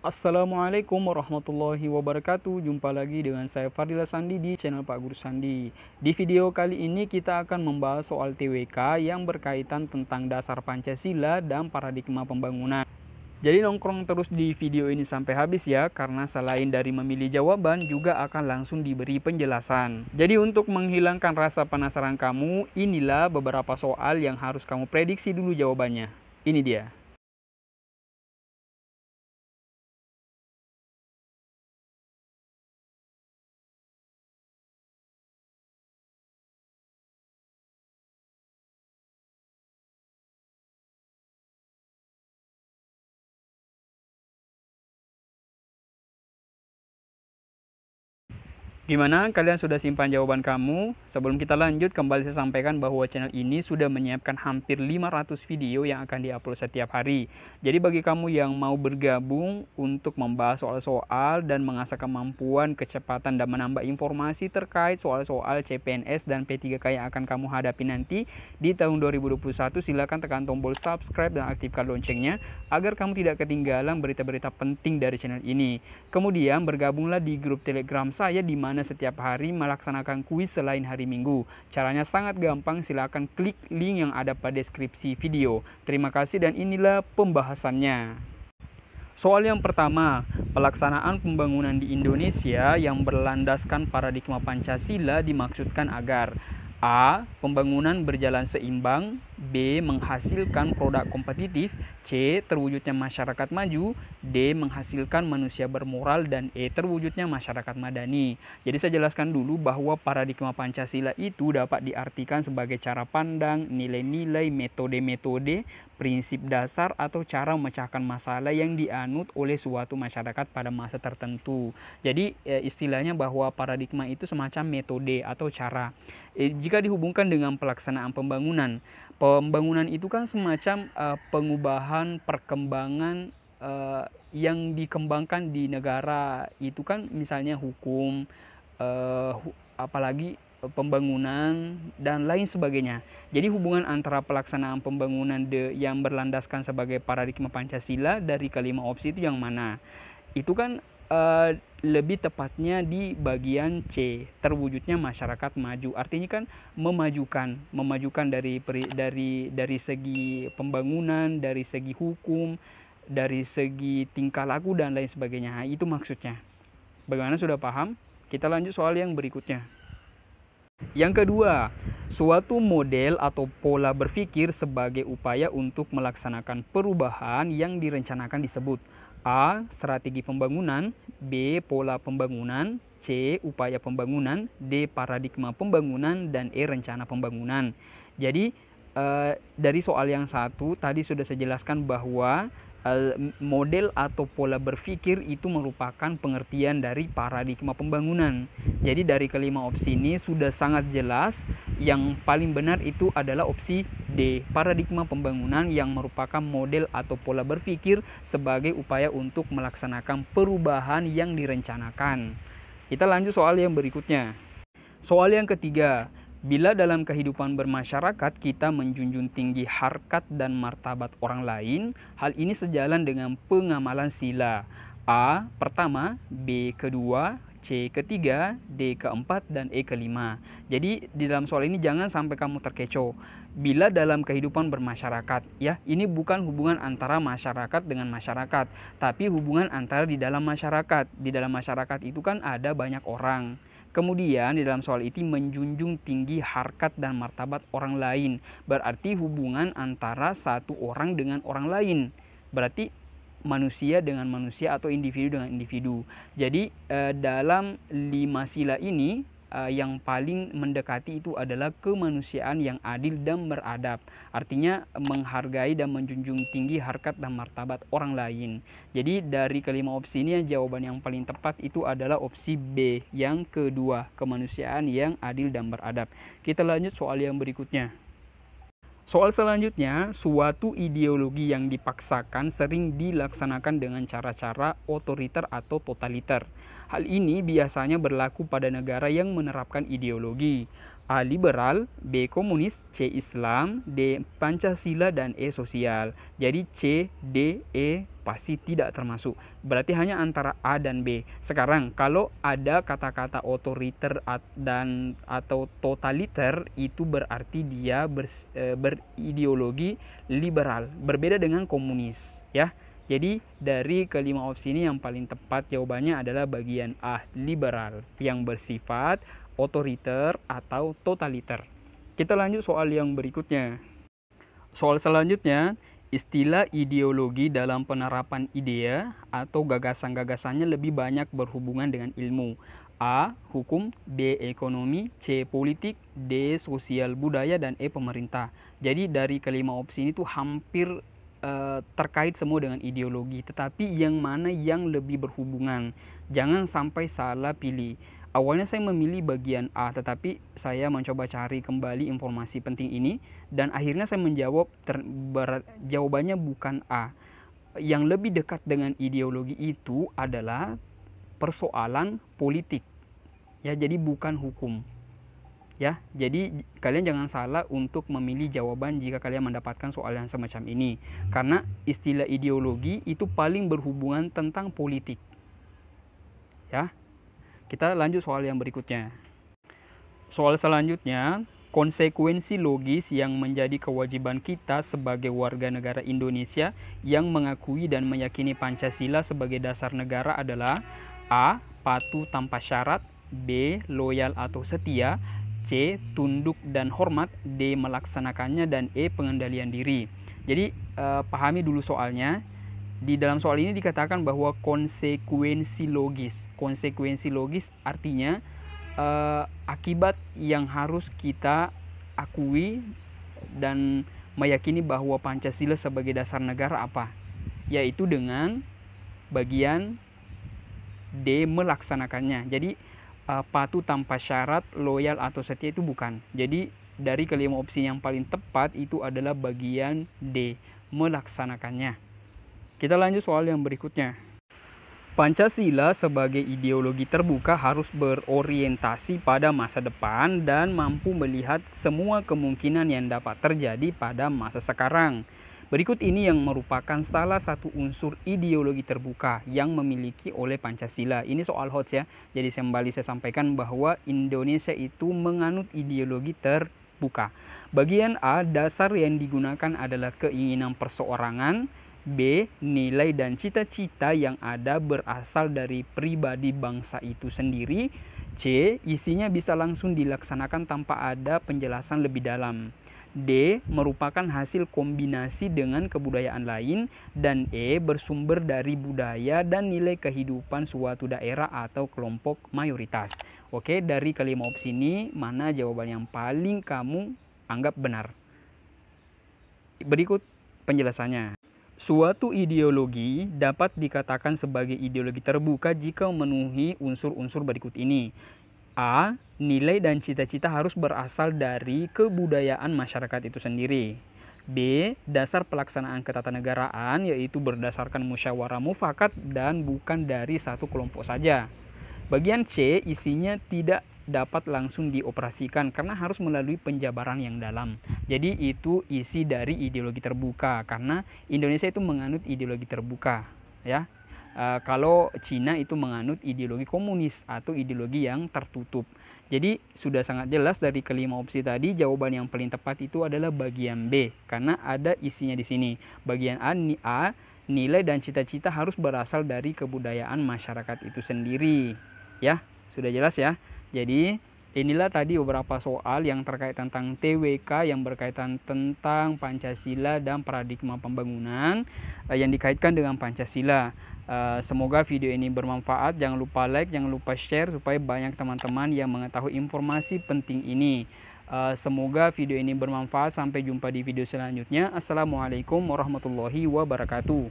Assalamualaikum warahmatullahi wabarakatuh. Jumpa lagi dengan saya Fardila Sandi di channel Pak Guru Sandi. Di video kali ini kita akan membahas soal TWK yang berkaitan tentang dasar Pancasila dan paradigma pembangunan. Jadi nongkrong terus di video ini sampai habis ya, karena selain dari memilih jawaban juga akan langsung diberi penjelasan. Jadi untuk menghilangkan rasa penasaran kamu, inilah beberapa soal yang harus kamu prediksi dulu jawabannya. Ini dia. Gimana? Kalian sudah simpan jawaban kamu? Sebelum kita lanjut, kembali saya sampaikan bahwa channel ini sudah menyiapkan hampir 500 video yang akan diupload setiap hari. Jadi bagi kamu yang mau bergabung untuk membahas soal-soal dan mengasah kemampuan, kecepatan, dan menambah informasi terkait soal-soal CPNS dan P3K yang akan kamu hadapi nanti di tahun 2021, silakan tekan tombol subscribe dan aktifkan loncengnya agar kamu tidak ketinggalan berita-berita penting dari channel ini. Kemudian bergabunglah di grup Telegram saya di mana setiap hari melaksanakan kuis selain hari Minggu. Caranya sangat gampang, silakan klik link yang ada pada deskripsi video. Terima kasih dan inilah pembahasannya. Soal yang pertama, pelaksanaan pembangunan di Indonesia yang berlandaskan paradigma Pancasila dimaksudkan agar A. Pembangunan berjalan seimbang, B. Menghasilkan produk kompetitif, C. Terwujudnya masyarakat maju, D. Menghasilkan manusia bermoral, dan E. Terwujudnya masyarakat madani. Jadi saya jelaskan dulu bahwa paradigma Pancasila itu dapat diartikan sebagai cara pandang, nilai-nilai, metode-metode, prinsip dasar atau cara memecahkan masalah yang dianut oleh suatu masyarakat pada masa tertentu. Jadi istilahnya bahwa paradigma itu semacam metode atau cara. Jika dihubungkan dengan pelaksanaan pembangunan, pembangunan itu kan semacam pengubahan, perkembangan yang dikembangkan di negara itu kan, misalnya hukum, apalagi pembangunan dan lain sebagainya. Jadi hubungan antara pelaksanaan pembangunan yang berlandaskan sebagai paradigma Pancasila dari kelima opsi itu yang mana? Itu kan lebih tepatnya di bagian C, terwujudnya masyarakat maju. Artinya kan memajukan dari segi pembangunan, dari segi hukum, dari segi tingkah laku dan lain sebagainya. Nah, itu maksudnya. Bagaimana, sudah paham? Kita lanjut soal yang berikutnya. Yang kedua, suatu model atau pola berpikir sebagai upaya untuk melaksanakan perubahan yang direncanakan disebut A. Strategi pembangunan, B. Pola pembangunan, C. Upaya pembangunan, D. Paradigma pembangunan, dan E. Rencana pembangunan. Jadi dari soal yang satu tadi sudah saya jelaskan bahwa model atau pola berpikir itu merupakan pengertian dari paradigma pembangunan. Jadi dari kelima opsi ini sudah sangat jelas yang paling benar itu adalah opsi D, paradigma pembangunan, yang merupakan model atau pola berpikir sebagai upaya untuk melaksanakan perubahan yang direncanakan. Kita lanjut soal yang berikutnya. Soal yang ketiga, bila dalam kehidupan bermasyarakat kita menjunjung tinggi harkat dan martabat orang lain, hal ini sejalan dengan pengamalan sila. A. Pertama, B. Kedua, C. Ketiga, D. Keempat, dan E. Kelima. Jadi di dalam soal ini jangan sampai kamu terkecoh. Bila dalam kehidupan bermasyarakat, ya, ini bukan hubungan antara masyarakat dengan masyarakat, tapi hubungan antara di dalam masyarakat. Di dalam masyarakat itu kan ada banyak orang. Kemudian di dalam soal itu menjunjung tinggi harkat dan martabat orang lain. Berarti hubungan antara satu orang dengan orang lain. Berarti manusia dengan manusia atau individu dengan individu. Jadi dalam 5 sila ini yang paling mendekati itu adalah kemanusiaan yang adil dan beradab. Artinya menghargai dan menjunjung tinggi harkat dan martabat orang lain. Jadi dari kelima opsi ini jawaban yang paling tepat itu adalah opsi B, yang kedua, kemanusiaan yang adil dan beradab. Kita lanjut soal yang berikutnya. Soal selanjutnya, suatu ideologi yang dipaksakan sering dilaksanakan dengan cara-cara otoriter atau totaliter. Hal ini biasanya berlaku pada negara yang menerapkan ideologi. A. Liberal, B. Komunis, C. Islam, D. Pancasila, dan E. Sosial. Jadi C, D, E pasti tidak termasuk. Berarti hanya antara A dan B. Sekarang kalau ada kata-kata otoriter dan atau totaliter, itu berarti dia berideologi liberal, berbeda dengan komunis, ya. Jadi dari kelima opsi ini yang paling tepat jawabannya adalah bagian A, liberal, yang bersifat otoriter atau totaliter. Kita lanjut soal yang berikutnya. Soal selanjutnya, istilah ideologi dalam penerapan ide atau gagasan-gagasannya lebih banyak berhubungan dengan ilmu. A. Hukum, B. Ekonomi, C. Politik, D. Sosial budaya, dan E. Pemerintah. Jadi dari kelima opsi ini tuh hampir terkait semua dengan ideologi, tetapi yang mana yang lebih berhubungan. Jangan sampai salah pilih. Awalnya saya memilih bagian A, tetapi saya mencoba cari kembali informasi penting ini dan akhirnya saya menjawab jawabannya bukan A. Yang lebih dekat dengan ideologi itu adalah persoalan politik. Ya, jadi bukan hukum. Ya, jadi kalian jangan salah untuk memilih jawaban jika kalian mendapatkan soal yang semacam ini, karena istilah ideologi itu paling berhubungan tentang politik. Ya, kita lanjut soal yang berikutnya. Soal selanjutnya, konsekuensi logis yang menjadi kewajiban kita sebagai warga negara Indonesia yang mengakui dan meyakini Pancasila sebagai dasar negara adalah A. Patuh tanpa syarat, B. Loyal atau setia, C. Tunduk dan hormat, D. Melaksanakannya, dan E. Pengendalian diri. Jadi pahami dulu soalnya. Di dalam soal ini dikatakan bahwa konsekuensi logis. Konsekuensi logis artinya akibat yang harus kita akui dan meyakini bahwa Pancasila sebagai dasar negara apa? Yaitu dengan bagian D. Melaksanakannya. Jadi patuh tanpa syarat, loyal atau setia itu bukan. Jadi dari kelima opsi yang paling tepat itu adalah bagian D, melaksanakannya. Kita lanjut soal yang berikutnya. Pancasila sebagai ideologi terbuka harus berorientasi pada masa depan dan mampu melihat semua kemungkinan yang dapat terjadi pada masa sekarang. Berikut ini yang merupakan salah satu unsur ideologi terbuka yang memiliki oleh Pancasila. Ini soal hot ya. Jadi kembali saya sampaikan bahwa Indonesia itu menganut ideologi terbuka. Bagian A, dasar yang digunakan adalah keinginan perseorangan. B, nilai dan cita-cita yang ada berasal dari pribadi bangsa itu sendiri. C, isinya bisa langsung dilaksanakan tanpa ada penjelasan lebih dalam. D, merupakan hasil kombinasi dengan kebudayaan lain. Dan E, bersumber dari budaya dan nilai kehidupan suatu daerah atau kelompok mayoritas. Oke, dari kelima opsi ini, mana jawaban yang paling kamu anggap benar? Berikut penjelasannya. Suatu ideologi dapat dikatakan sebagai ideologi terbuka jika memenuhi unsur-unsur berikut ini. A. Nilai dan cita-cita harus berasal dari kebudayaan masyarakat itu sendiri. B. Dasar pelaksanaan ketatanegaraan yaitu berdasarkan musyawarah mufakat dan bukan dari satu kelompok saja. Bagian C. Isinya tidak dapat langsung dioperasikan karena harus melalui penjabaran yang dalam. Jadi itu isi dari ideologi terbuka karena Indonesia itu menganut ideologi terbuka, ya. Kalau Cina itu menganut ideologi komunis atau ideologi yang tertutup. Jadi sudah sangat jelas dari kelima opsi tadi jawaban yang paling tepat itu adalah bagian B karena ada isinya di sini. Bagian A, nilai dan cita-cita harus berasal dari kebudayaan masyarakat itu sendiri. Ya, sudah jelas ya. Jadi inilah tadi beberapa soal yang terkait tentang TWK yang berkaitan tentang Pancasila dan paradigma pembangunan yang dikaitkan dengan Pancasila. Semoga video ini bermanfaat. Jangan lupa like, jangan lupa share supaya banyak teman-teman yang mengetahui informasi penting ini. Semoga video ini bermanfaat. Sampai jumpa di video selanjutnya. Assalamualaikum warahmatullahi wabarakatuh.